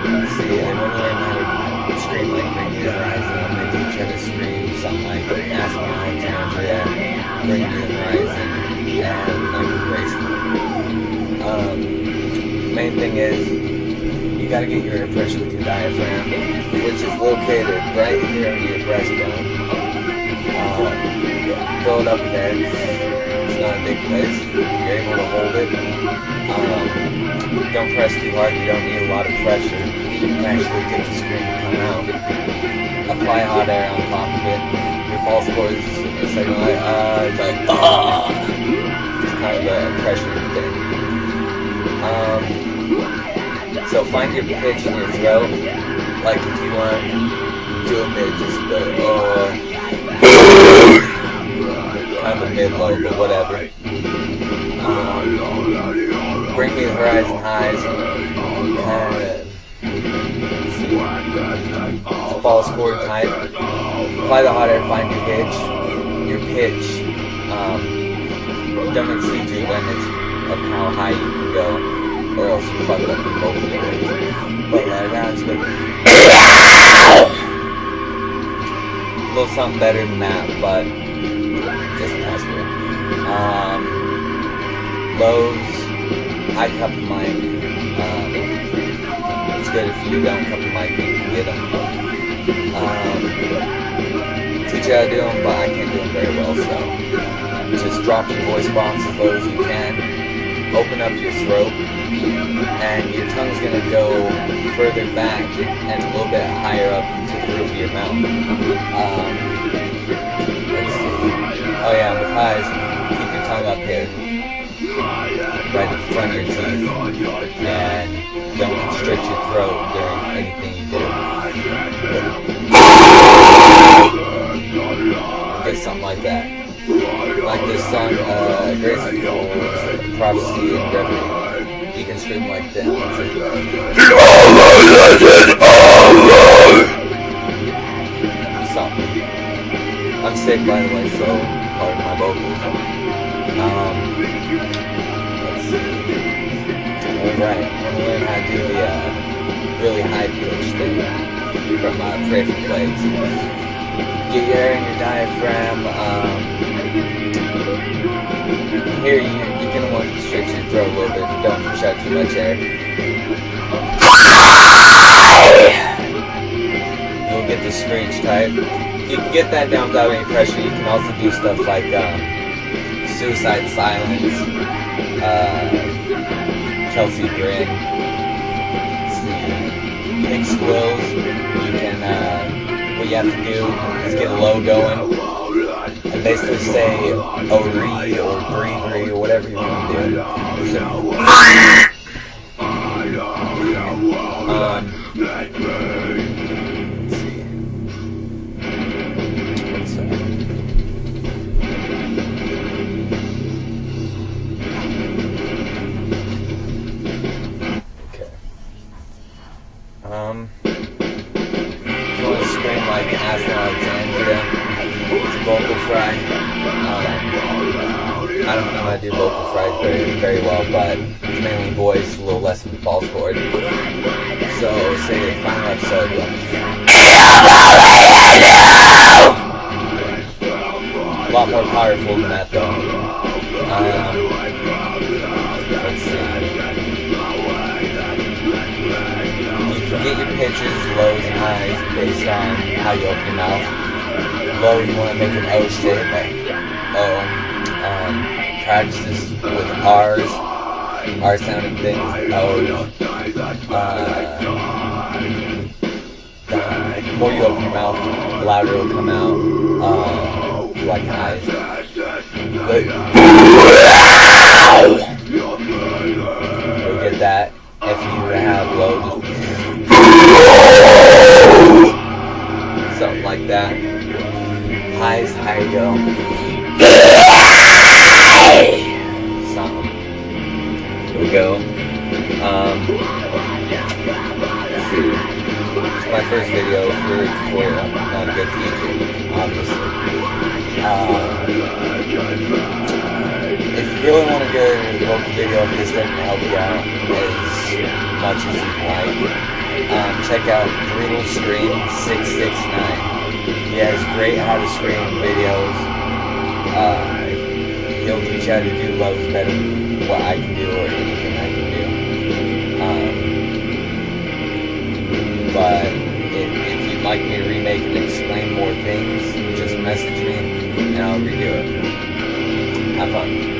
See, they want to learn how to scream like Bring Me the Horizon. They teach how to scream something like Ask Me Alexandria, Bring Me the Horizon, and Michael Grayson. Main thing is, you gotta get your impression with your diaphragm, which is located right here under your breastbone. Fill it up there. It's not a big place. You're able to hold it. Don't press too hard. You don't need a lot of pressure. You can actually get the scream to come out. Apply hot air on top of it. Your false chords are saying like, it's like, just kind of a pressure thing. So find your pitch in your throat. Like if you want to do a mid, just go, kind of mid-low, but whatever. Bring Me the Horizon highs. It's a false chord type. Apply the hot air, find your pitch. Don't exceed your limits of how high you can go, or else you fuck up your vocal cords. But right now it's good. A little something better than that, but just possible. Lows, high cup of mic. It's good if you don't cup of mic, you can get them. Teach you how to do them, but I can't do them very well, so just drop your voice box as low as you can. Open up your throat, and your tongue's going to go further back and a little bit higher up to the roof of your mouth. Oh yeah, with highs, keep your tongue up here, right at the front of your teeth, and don't constrict your throat during anything you do. Okay, something like that. Like this song, Graceful Prophecy and Reverie. You can scream like that. Something. I'm sick, by the way, so pardon my vocals. Let's see. Alright, I'm going to learn how to do the really high pitch thing from Pray for Plagues. Get your air in your diaphragm. Here, you're going to want to constrict your throat a little bit, but don't push out too much air. You'll get the screech type. You can get that down without any pressure. You can also do stuff like Suicide Silence, Chelsea Grin, Pig Squills. You can, what you have to do is get a low going and basically say "Ori" or "Bree" or whatever you want to do. Let's see. Okay. If you want to scream like Ask Me Alexandria, it's a vocal fry. I don't know how to do vocal fries very well, but it's mainly voice, a little less than false chord. So, say the final episode. A lot more powerful than that, though. Let's see. You can get your pitches, lows, and highs based on how you open your mouth. Low, you want to make an O shape, like O. Practice this with R's, R sounding things, O's. The more you open your mouth, the louder it will come out. Like highs. You'll get that. If you have low, just something like that. Highs, higher you go. Something. Here we go. It's my first video for a tutorial. I'm not a good teacher, obviously. If you really want to do a vocal video, this doesn't help you out as much as you'd like. check out Brutal Scream 669. He has great how to scream videos. He'll teach you how to do lows better than what I can do or anything I can do. But if you'd like me to remake and explain more things, just message me and I'll redo it. Have fun.